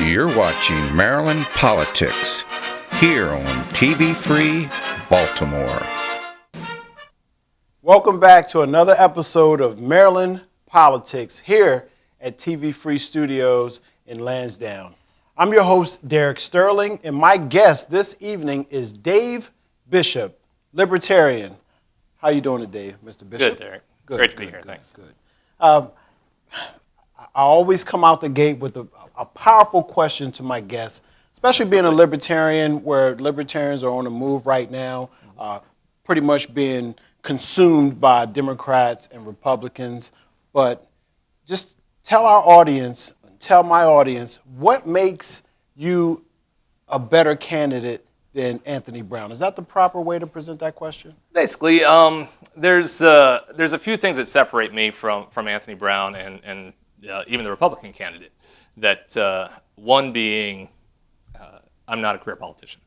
You're watching Maryland Politics here on TV Free Baltimore. Welcome back to another episode of Maryland Politics here at TV Free Studios in Lansdowne. I'm your host, Derek Sterling, and my guest this evening is Dave Bishop, Libertarian. How you doing today, Mr. Bishop? Good, Derek. Great to be here. Thanks. Good. I always come out the gate with a powerful question to my guests, especially being a libertarian, where libertarians are on the move right now, pretty much being consumed by Democrats and Republicans. But just tell our audience, tell my audience, what makes you a better candidate than Anthony Brown? Is that the proper way to present that question? Basically, there's a few things that separate me from Anthony Brown and even the Republican candidate. That one being, I'm not a career politician.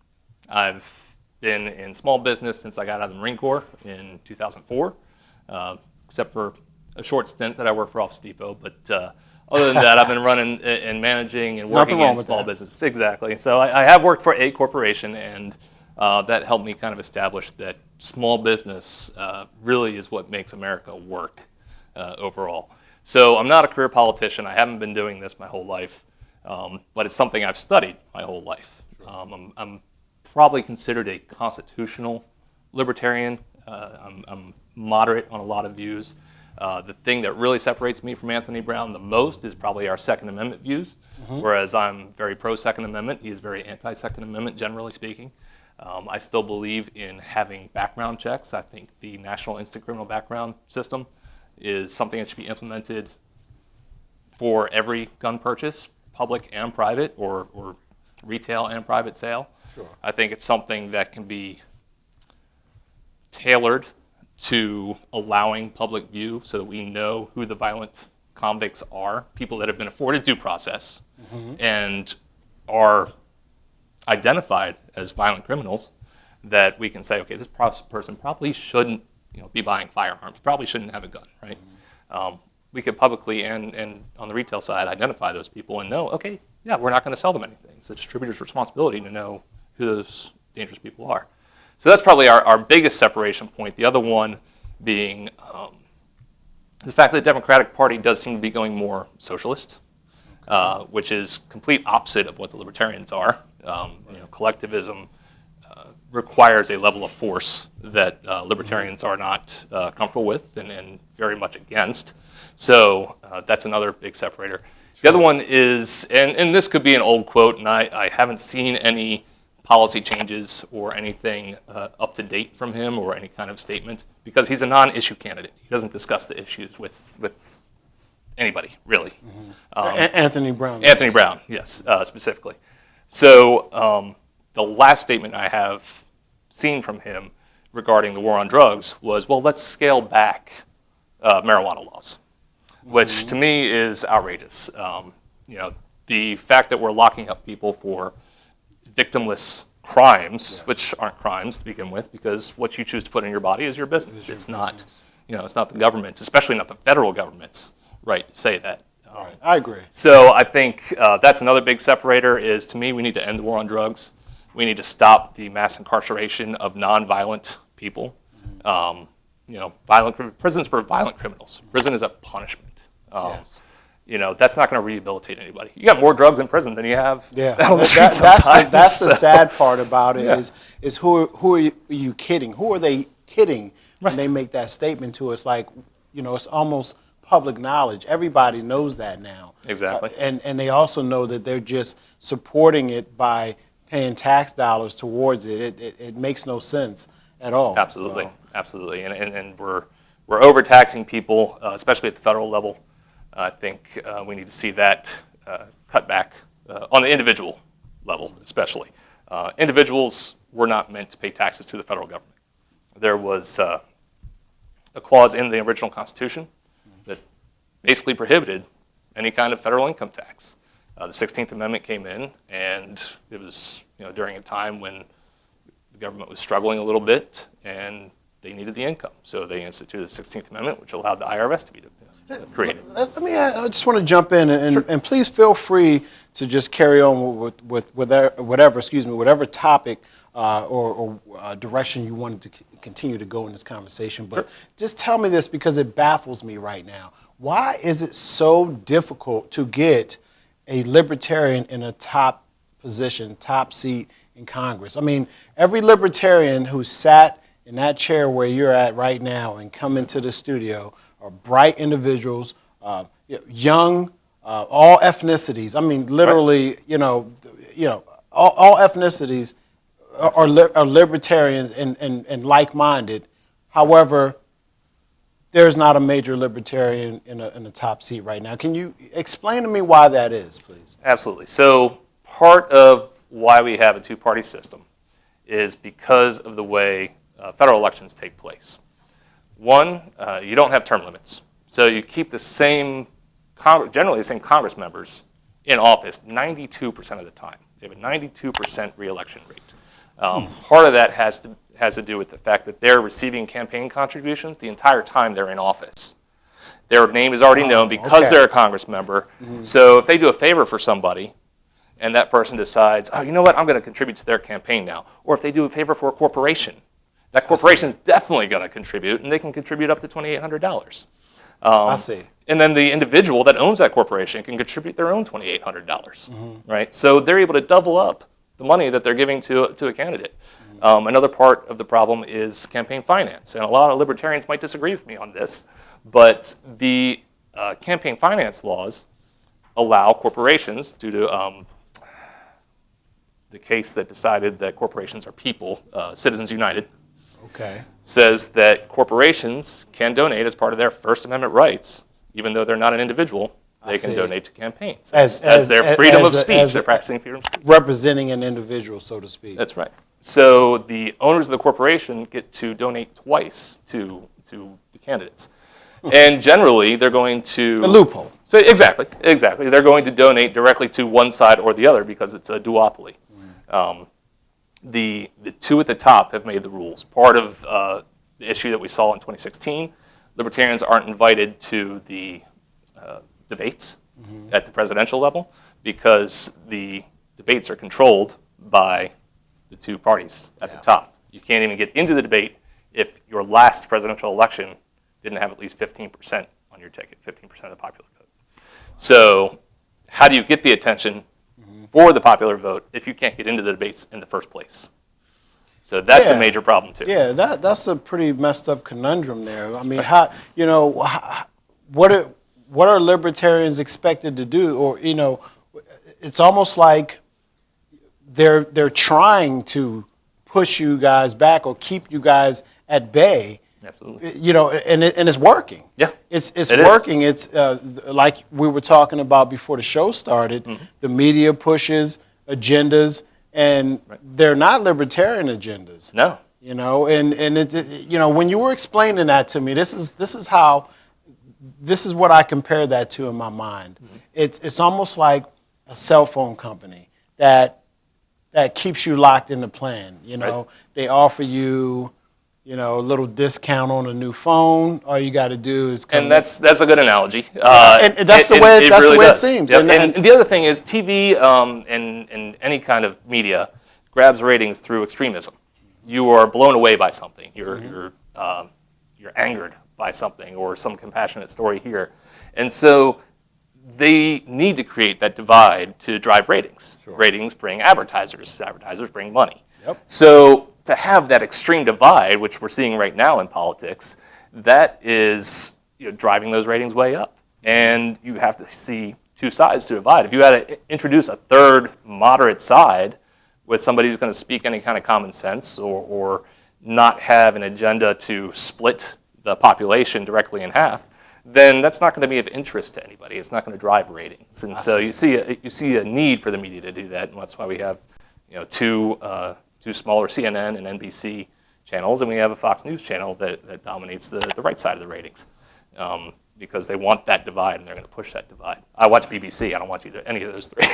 I've been in small business since I got out of the Marine Corps in 2004, except for a short stint that I worked for Office Depot. But other than that, I've been running and managing and working in small business. Exactly. So I have worked for a corporation, and that helped me kind of establish that small business really is what makes America work overall. So I'm not a career politician. I haven't been doing this my whole life, but it's something I've studied my whole life. I'm probably considered a constitutional libertarian. I'm moderate on a lot of views. The thing that really separates me from Anthony Brown the most is probably our Second Amendment views, whereas I'm very pro-Second Amendment. He is very anti-Second Amendment, generally speaking. I still believe in having background checks. I think the National Instant Criminal Background System is something that should be implemented for every gun purchase, public and private, or retail and private sale. Sure. I think it's something that can be tailored to allowing public view so that we know who the violent convicts are, people that have been afforded due process and are identified as violent criminals, that we can say, okay, this person probably shouldn't be buying firearms, probably shouldn't have a gun, right? We could publicly and on the retail side identify those people and know, okay, yeah, we're not going to sell them anything. It's the distributor's responsibility to know who those dangerous people are. So that's probably our biggest separation point. The other one being the fact that the Democratic Party does seem to be going more socialist, which is complete opposite of what the Libertarians are. Collectivism requires a level of force that Libertarians are not comfortable with and very much against. So that's another big separator. The other one is, and this could be an old quote, and I haven't seen any policy changes or anything up to date from him or any kind of statement, because he's a non-issue candidate. He doesn't discuss the issues with anybody, really. Anthony Brown. Anthony Brown, yes, specifically. So the last statement I have seen from him regarding the war on drugs was, well, let's scale back marijuana laws, which to me is outrageous. The fact that we're locking up people for victimless crimes, which aren't crimes to begin with, because what you choose to put in your body is your business. It's not, it's not the government's, especially not the federal government's right to say that. Right. I agree. So I think that's another big separator is, to me, we need to end the war on drugs. We need to stop the mass incarceration of nonviolent people. Prisons for violent criminals. Prison is a punishment. Yes. That's not going to rehabilitate anybody. You got more drugs in prison than you have out on the street that's the sad part about it. Is who are you kidding? Who are they kidding when they make that statement to us? Like, it's almost public knowledge. Everybody knows that now. Exactly. And they also know that they're just supporting it by paying tax dollars towards it. It makes no sense at all. Absolutely. Absolutely. And we're overtaxing people, especially at the federal level. I think we need to see that cut back on the individual level, especially. Individuals were not meant to pay taxes to the federal government. There was a clause in the original Constitution that basically prohibited any kind of federal income tax. The 16th Amendment came in, and it was during a time when the government was struggling a little bit, and they needed the income. So they instituted the 16th Amendment, which allowed the IRS to be created. I just want to jump in, and please feel free to just carry on with whatever topic or direction you wanted to continue to go in this conversation. But just tell me this, because it baffles me right now. Why is it so difficult to get a libertarian in a top position, top seat in Congress? I mean, every libertarian who sat in that chair where you're at right now and come into the studio are bright individuals, young, all ethnicities. I mean, literally, all ethnicities are libertarians and like-minded. However, there's not a major libertarian in a top seat right now. Can you explain to me why that is, please? Absolutely. So part of why we have a two-party system is because of the way federal elections take place. One, you don't have term limits. So you keep the same, generally the same Congress members in office 92% of the time. They have a 92% reelection rate. Part of that has to do with the fact that they're receiving campaign contributions the entire time they're in office. Their name is already known because they're a Congress member. So if they do a favor for somebody and that person decides, oh, you know what, I'm going to contribute to their campaign now. Or if they do a favor for a corporation, that corporation is definitely going to contribute, and they can contribute up to $2,800. I see. And then the individual that owns that corporation can contribute their own $2,800, right? So they're able to double up the money that they're giving to a candidate. Another part of the problem is campaign finance, and a lot of libertarians might disagree with me on this, but the campaign finance laws allow corporations, due to the case that decided that corporations are people, Citizens United, says that corporations can donate as part of their First Amendment rights, even though they're not an individual. They can donate to campaigns as their freedom of speech. They're practicing freedom of speech. Representing an individual, so to speak. That's right. So the owners of the corporation get to donate twice to the candidates. And generally, they're going to... A loophole. So exactly. They're going to donate directly to one side or the other because it's a duopoly. The two at the top have made the rules. Part of the issue that we saw in 2016, libertarians aren't invited to the debates at the presidential level because the debates are controlled by the two parties at the top. You can't even get into the debate if your last presidential election didn't have at least 15% on your ticket, 15% of the popular vote. So how do you get the attention for the popular vote if you can't get into the debates in the first place? So that's a major problem too. Yeah, that's a pretty messed up conundrum there. I mean, what are libertarians expected to do? Or it's almost like they're trying to push you guys back or keep you guys at bay. Absolutely. And it's working. Yeah, it's working. It's like we were talking about before the show started. The media pushes agendas, and they're not libertarian agendas. No. And when you were explaining that to me, this is what I compare that to in my mind. It's almost like a cell phone company that keeps you locked in the plan. They offer you a little discount on a new phone. All you got to do is come. And that's a good analogy. And that's the way it seems. Yep. And the other thing is TV and any kind of media grabs ratings through extremism. You are blown away by something. You're angered by something or some compassionate story here. And so they need to create that divide to drive ratings. Sure. Ratings bring advertisers. Advertisers bring money. Yep. So to have that extreme divide, which we're seeing right now in politics, that is driving those ratings way up. And you have to see two sides to divide. If you had to introduce a third moderate side with somebody who's going to speak any kind of common sense or not have an agenda to split the population directly in half, then that's not going to be of interest to anybody. It's not going to drive ratings. And so you see a need for the media to do that, and that's why we have two smaller CNN and NBC channels, and we have a Fox News channel that dominates the right side of the ratings because they want that divide, and they're going to push that divide. I watch BBC. I don't watch any of those three.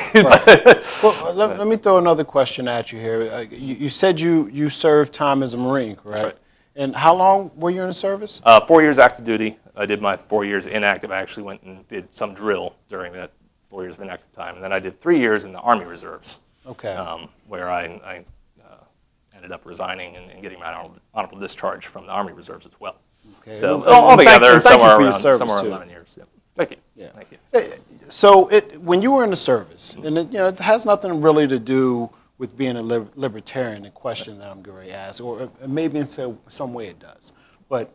Well, let me throw another question at you here. You said you served time as a Marine, correct? That's right. And how long were you in the service? 4 years active duty. I did my 4 years inactive. I actually went and did some drill during that 4 years of inactive time, and then I did 3 years in the Army Reserves. Okay. Where I ended up resigning and getting my honorable discharge from the Army Reserves as well. Okay. So And altogether, thank you somewhere for your around service, too. 11 years. Yeah. Thank you. Yeah. Thank you. So when you were in the service, and it has nothing really to do with being a libertarian, the question that I'm going to ask, or maybe in some way it does. But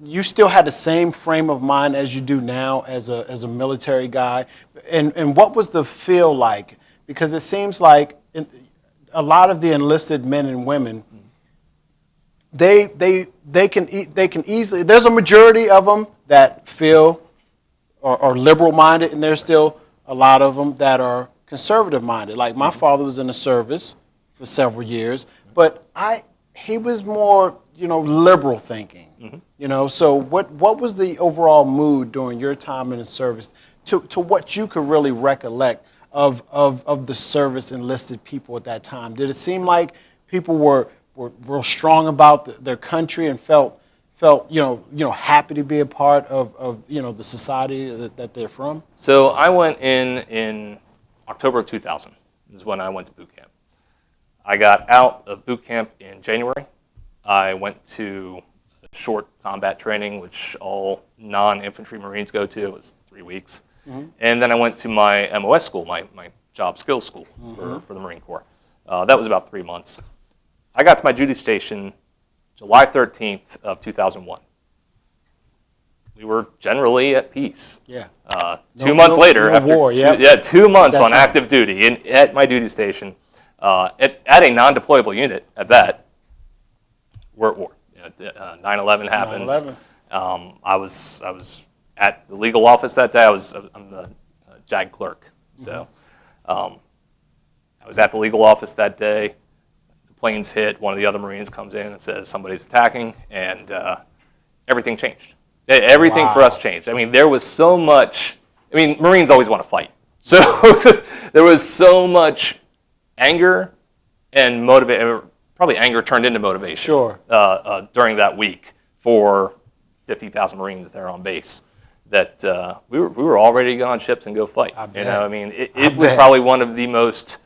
you still had the same frame of mind as you do now as a military guy, and what was the feel like? Because it seems like a lot of the enlisted men and women, they can easily. There's a majority of them that feel are liberal-minded, and there's still a lot of them that are conservative-minded. Like my father was in the service for several years, but he was more liberal thinking. So what was the overall mood during your time in the service to what you could really recollect of the service enlisted people at that time? Did it seem like people were real strong about their country and felt happy to be a part of the society that they're from? So I went in October of 2000 is when I went to boot camp. I got out of boot camp in January. I went to short combat training, which all non-infantry Marines go to. It was 3 weeks. And then I went to my MOS school, my job skills school for the Marine Corps. That was about 3 months. I got to my duty station July 13th of 2001. We were generally at peace. Yeah. 2 months later, after war, 2 months on time. active duty at my duty station, at a non-deployable unit at that, we're at war. 9/11 happens. 9/11. I was at the legal office that day. I'm the JAG clerk, so I was at the legal office that day. The planes hit. One of the other Marines comes in and says somebody's attacking, and everything changed. Everything for us changed. I mean, there was so much. I mean, Marines always want to fight, so there was so much anger and motivation. Probably anger turned into motivation. Sure. During that week for 50,000 Marines there on base, that we were all ready to get on ships and go fight. I mean, it was probably one of the most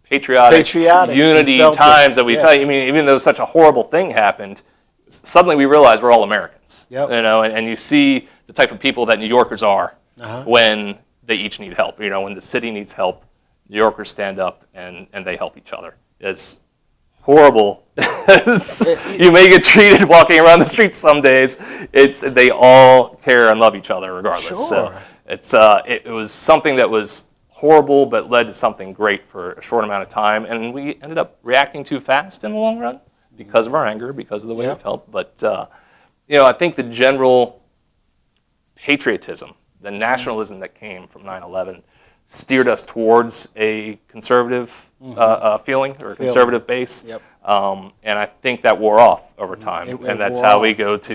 patriotic unity times that we felt. I mean, even though such a horrible thing happened, suddenly we realized we're all Americans. Yep. And you see the type of people that New Yorkers are when they each need help. When the city needs help, New Yorkers stand up and they help each other. As horrible as you may get treated walking around the streets some days, they all care and love each other regardless. Sure. So it was something that was horrible but led to something great for a short amount of time, and we ended up reacting too fast in the long run because of our anger, because of the way we felt. But I think the general patriotism, the nationalism that came from 9/11 steered us towards a conservative feeling or a conservative base. Yep. And I think that wore off over time. And that's how we go to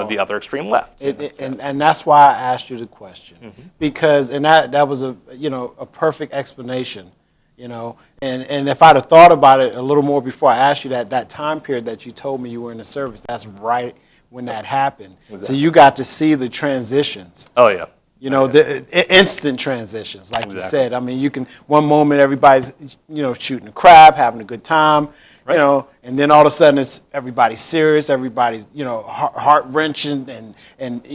the other extreme left. And that's why I asked you the question. Because that was a perfect explanation. And if I'd have thought about it a little more before I asked you that time period that you told me you were in the service, that's right when that happened. Exactly. So you got to see the transitions. Oh, yeah. The instant transitions, like you said. I mean, you can, one moment everybody's, shooting a crap, having a good time, and then all of a sudden it's everybody's serious, everybody's, heart-wrenching, and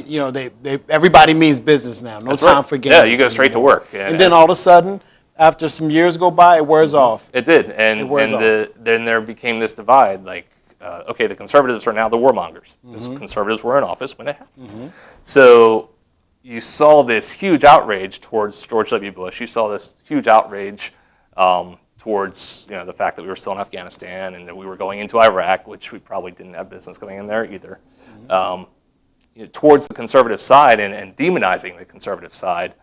everybody means business now. No time for games. Yeah, you go straight to work. And then all of a sudden, after some years go by, it wears off. It did, and then there became this divide, like, okay, the conservatives are now the warmongers. Because conservatives were in office when it happened. So you saw this huge outrage towards George W. Bush. You saw this huge outrage towards the fact that we were still in Afghanistan and that we were going into Iraq, which we probably didn't have business going in there either. Towards the conservative side and demonizing the conservative side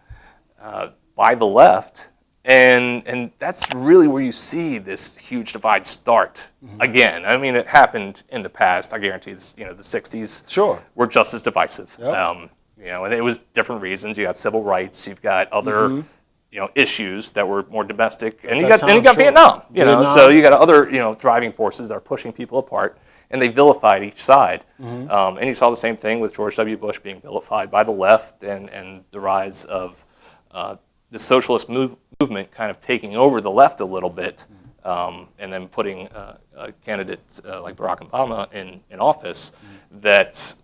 by the left. And that's really where you see this huge divide start again. I mean, it happened in the past. I guarantee this, the 60s were just as divisive. Yep. And it was different reasons. You got civil rights. You've got other issues that were more domestic, and you that got time, sure. Vietnam, Vietnam. so you got other driving forces that are pushing people apart, and they vilified each side. And you saw the same thing with George W. Bush being vilified by the left, and the rise of the socialist movement kind of taking over the left a little bit, and then putting candidates like Barack Obama in office that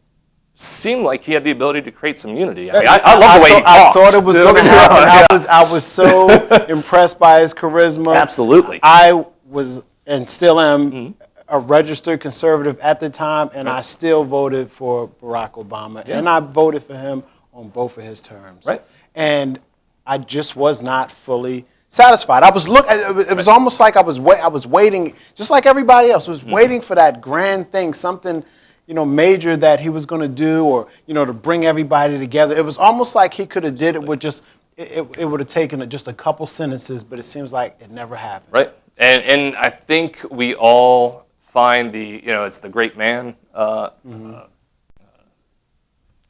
seemed like he had the ability to create some unity. I mean, I love the way he talked. I thought it was going to happen. I was so impressed by his charisma. Absolutely. I was and still am a registered conservative at the time, and I still voted for Barack Obama, and I voted for him on both of his terms. Right. And I just was not fully satisfied. I was it was almost like I was waiting, just like everybody else was waiting for that grand thing, something major that he was going to do, or to bring everybody together. It was almost like he could have did it with just it would have taken just a couple sentences, but it seems like it never happened. Right. And I think we all find it's the great man. I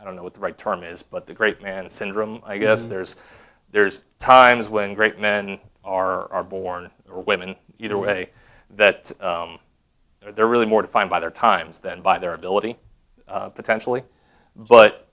don't know what the right term is, but the great man syndrome, I guess. There's times when great men are born, or women, either way, that they're really more defined by their times than by their ability, potentially. But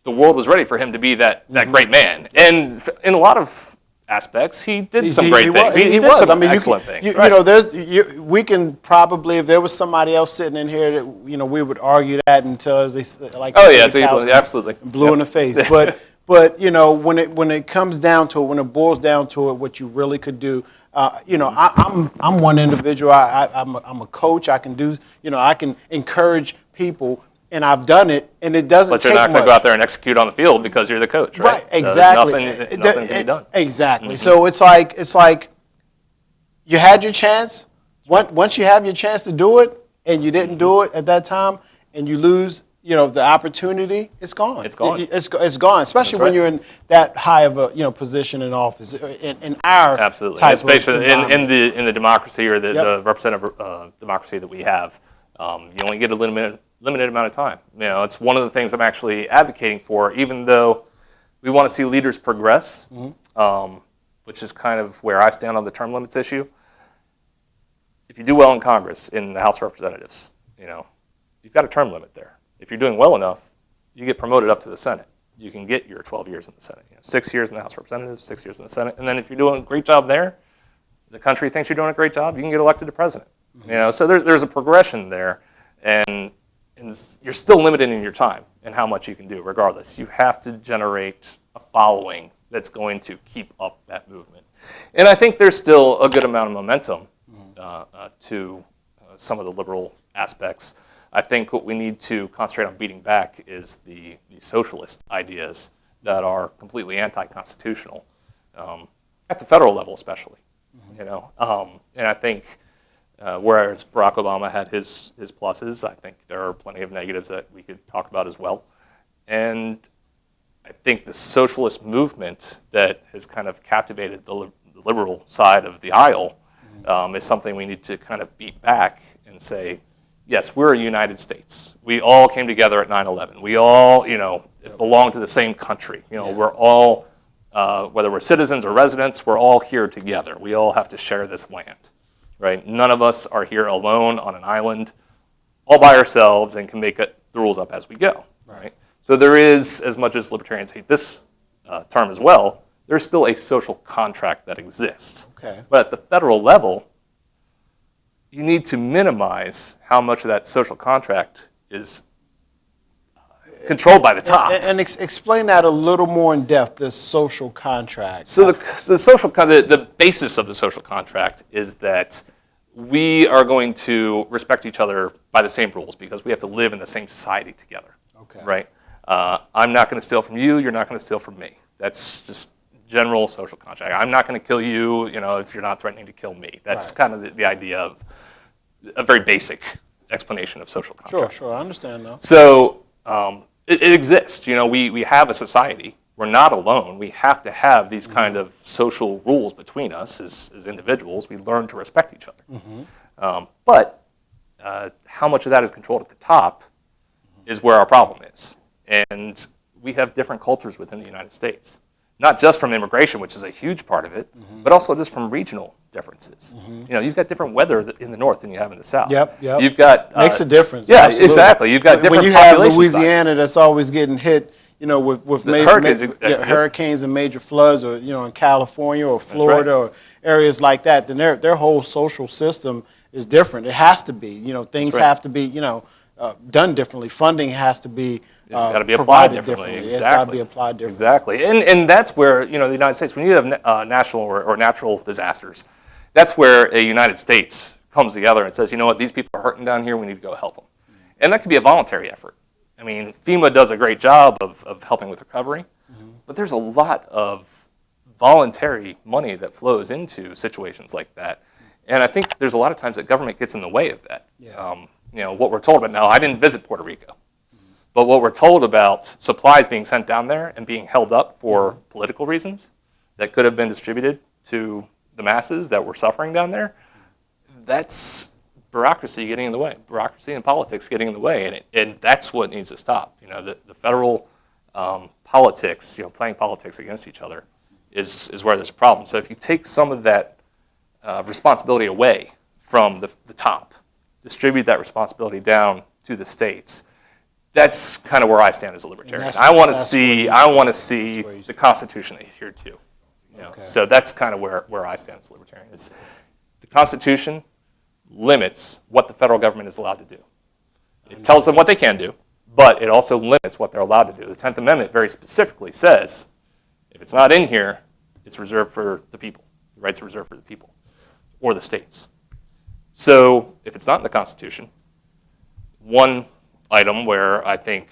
the world was ready for him to be that great man. And in a lot of aspects, he did some great things. He did some excellent things. We can probably, if there was somebody else sitting in here, that we would argue that until, as they like. Oh yeah, absolutely. Blue in the face, But when it comes down to it, when it boils down to it, what you really could do, I'm one individual. I'm a coach. I can do, I can encourage people, and I've done it, and it doesn't. But you're not going to go out there and execute on the field because you're the coach, right? Right. Exactly. So nothing can be done. Exactly. So it's like you had your chance. Once you have your chance to do it, and you didn't do it at that time, and you lose. The opportunity, it's gone. It's gone. It's gone, especially when you're in that high of a position in office. In our absolutely, type especially of in the democracy or the representative democracy that we have, you only get a limited amount of time. It's one of the things I'm actually advocating for, even though we want to see leaders progress, which is kind of where I stand on the term limits issue. If you do well in Congress, in the House of Representatives, you've got a term limit there. If you're doing well enough, you get promoted up to the Senate. You can get your 12 years in the Senate. 6 years in the House of Representatives, 6 years in the Senate. And then if you're doing a great job there, the country thinks you're doing a great job, you can get elected to president. So there's a progression there. And you're still limited in your time and how much you can do, regardless. You have to generate a following that's going to keep up that movement. And I think there's still a good amount of momentum to some of the liberal aspects. I think what we need to concentrate on beating back is the socialist ideas that are completely anti-constitutional, at the federal level especially. And I think whereas Barack Obama had his pluses, I think there are plenty of negatives that we could talk about as well. And I think the socialist movement that has kind of captivated the liberal side of the aisle is something we need to kind of beat back and say, yes, we're a United States. We all came together at 9/11. We all, belong to the same country. We're all, whether we're citizens or residents, we're all here together. We all have to share this land, right? None of us are here alone on an island, all by ourselves, and can make the rules up as we go, right? So there is, as much as libertarians hate this term as well, there's still a social contract that exists. Okay. But at the federal level, you need to minimize how much of that social contract is controlled by the top. And explain that a little more in depth, this social contract. So the basis of the social contract is that we are going to respect each other by the same rules because we have to live in the same society together. Okay. Right? I'm not going to steal from you. You're not going to steal from me. That's just general social contract. I'm not going to kill you, if you're not threatening to kill me. That's kind of the idea of a very basic explanation of social contract. Sure, I understand now. So it exists. We have a society. We're not alone. We have to have these kind of social rules between us as individuals. We learn to respect each other. But how much of that is controlled at the top is where our problem is. And we have different cultures within the United States. not just from immigration, which is a huge part of it, but also just from regional differences. You've got different weather in the north than you have in the south. Yep. You've got makes a difference. Yeah, absolutely. exactly. You've got different when you have population Louisiana sizes. that's always getting hit, with hurricanes and major floods, or in California or Florida or areas like that, then their whole social system is different. It has to be. Things have to be done differently. Funding has to be It's got to be applied provided differently. Exactly. Exactly. It's got to be applied differently. Exactly. And that's where, the United States, when you have national or natural disasters, that's where a United States comes together and says, you know what, these people are hurting down here, we need to go help them. And that could be a voluntary effort. I mean, FEMA does a great job of helping with recovery, but there's a lot of voluntary money that flows into situations like that. And I think there's a lot of times that government gets in the way of that. What we're told about now, I didn't visit Puerto Rico, but what we're told about supplies being sent down there and being held up for political reasons that could have been distributed to the masses that were suffering down there, that's bureaucracy getting in the way, bureaucracy and politics getting in the way, and that's what needs to stop. The federal politics, playing politics against each other is where there's a problem. So if you take some of that responsibility away from the top, distribute that responsibility down to the states, that's kind of where I stand as a libertarian. I want to see the Constitution adhered to. So that's kind of where I stand as a libertarian. The Constitution limits what the federal government is allowed to do. It tells them what they can do, but it also limits what they're allowed to do. The 10th Amendment very specifically says, if it's not in here, it's reserved for the people. The rights are reserved for the people or the states. So if it's not in the Constitution, one item where I think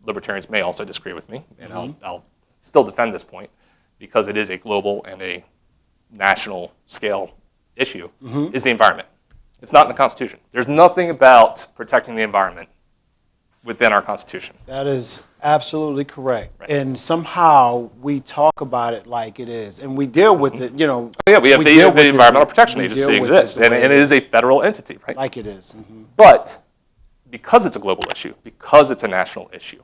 libertarians may also disagree with me, and I'll still defend this point because it is a global and a national scale issue, is the environment. It's not in the Constitution. There's nothing about protecting the environment within our Constitution. That is absolutely correct. Right. And somehow we talk about it like it is. And we deal with it, We have the Environmental Protection we Agency deal with exists, it and it is a federal entity, right? like it is. But because it's a global issue, because it's a national issue,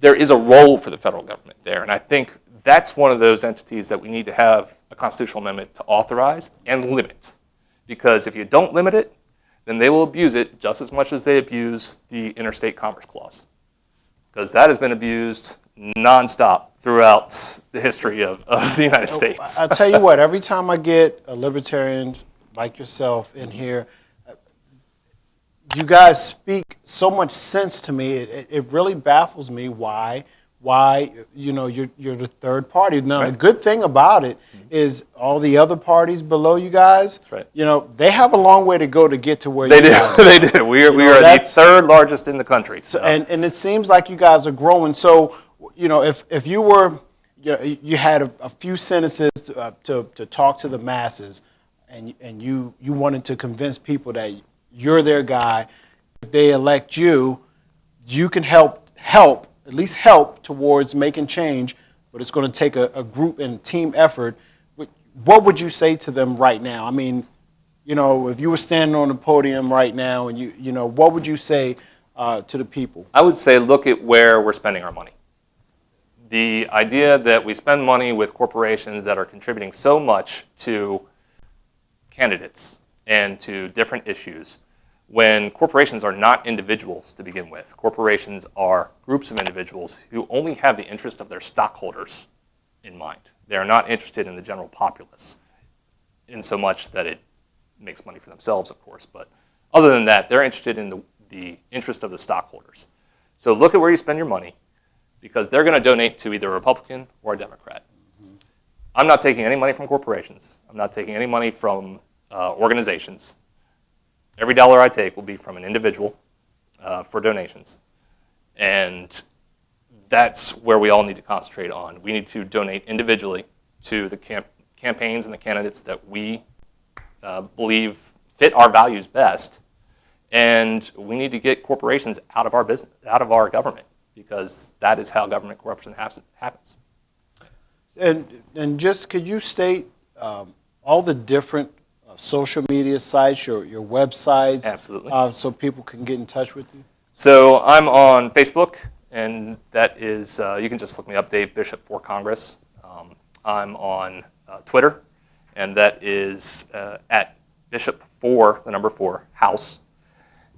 there is a role for the federal government there. And I think that's one of those entities that we need to have a constitutional amendment to authorize and limit. Because if you don't limit it, then they will abuse it just as much as they abuse the Interstate Commerce Clause. Because that has been abused nonstop throughout the history of the United States. I'll tell you what, every time I get a libertarian like yourself in here, you guys speak so much sense to me. It really baffles me why you're the third party. Now, the good thing about it is all the other parties below you guys, they have a long way to go to get to where you guys are. They do. We are the third largest in the country. So, and it seems like you guys are growing. So, if you were, you had a few sentences to talk to the masses, and you wanted to convince people that you're their guy, if they elect you, you can at least help towards making change, but it's going to take a group and team effort. What would you say to them right now? I mean, if you were standing on the podium right now and what would you say to the people? I would say look at where we're spending our money. The idea that we spend money with corporations that are contributing so much to candidates and to different issues, when corporations are not individuals to begin with. Corporations are groups of individuals who only have the interest of their stockholders in mind. They are not interested in the general populace in so much that it makes money for themselves, of course. But other than that, they're interested in the interest of the stockholders. So look at where you spend your money, because they're going to donate to either a Republican or a Democrat. I'm not taking any money from corporations. I'm not taking any money from organizations. Every dollar I take will be from an individual for donations. And that's where we all need to concentrate on. We need to donate individually to the campaigns and the candidates that we believe fit our values best. And we need to get corporations out of our business, out of our government, because that is how government corruption happens. And just could you state all the different social media sites, your websites, Absolutely. So people can get in touch with you? So I'm on Facebook, and that is, you can just look me up, Dave Bishop for Congress. I'm on Twitter, and that is at Bishop4, the number 4, House.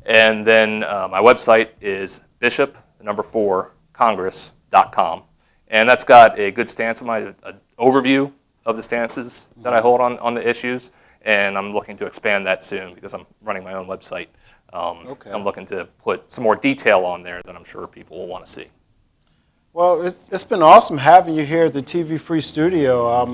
And then my website is bishop4congress.com. And that's got a good stance on an overview of the stances that I hold on the issues. And I'm looking to expand that soon because I'm running my own website. I'm looking to put some more detail on there that I'm sure people will want to see. Well, it's been awesome having you here at the TV Free Studio. I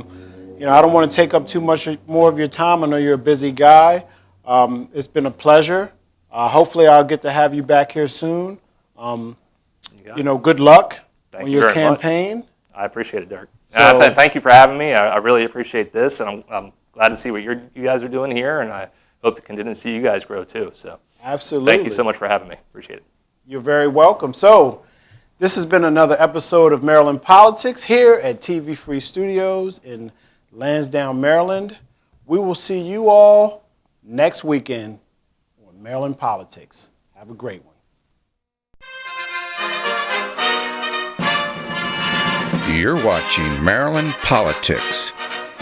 don't want to take up too much more of your time. I know you're a busy guy. It's been a pleasure. Hopefully, I'll get to have you back here soon. Good luck on your campaign. I appreciate it, Derek. Thank you for having me. I really appreciate this, and I'm glad to see what you guys are doing here, and I hope to continue to see you guys grow too. So, absolutely. Thank you so much for having me. Appreciate it. You're very welcome. So, this has been another episode of Maryland Politics here at TV Free Studios in Lansdowne, Maryland. We will see you all next weekend on Maryland Politics. Have a great one. You're watching Maryland Politics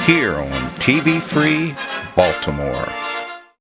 here on TV Free Baltimore.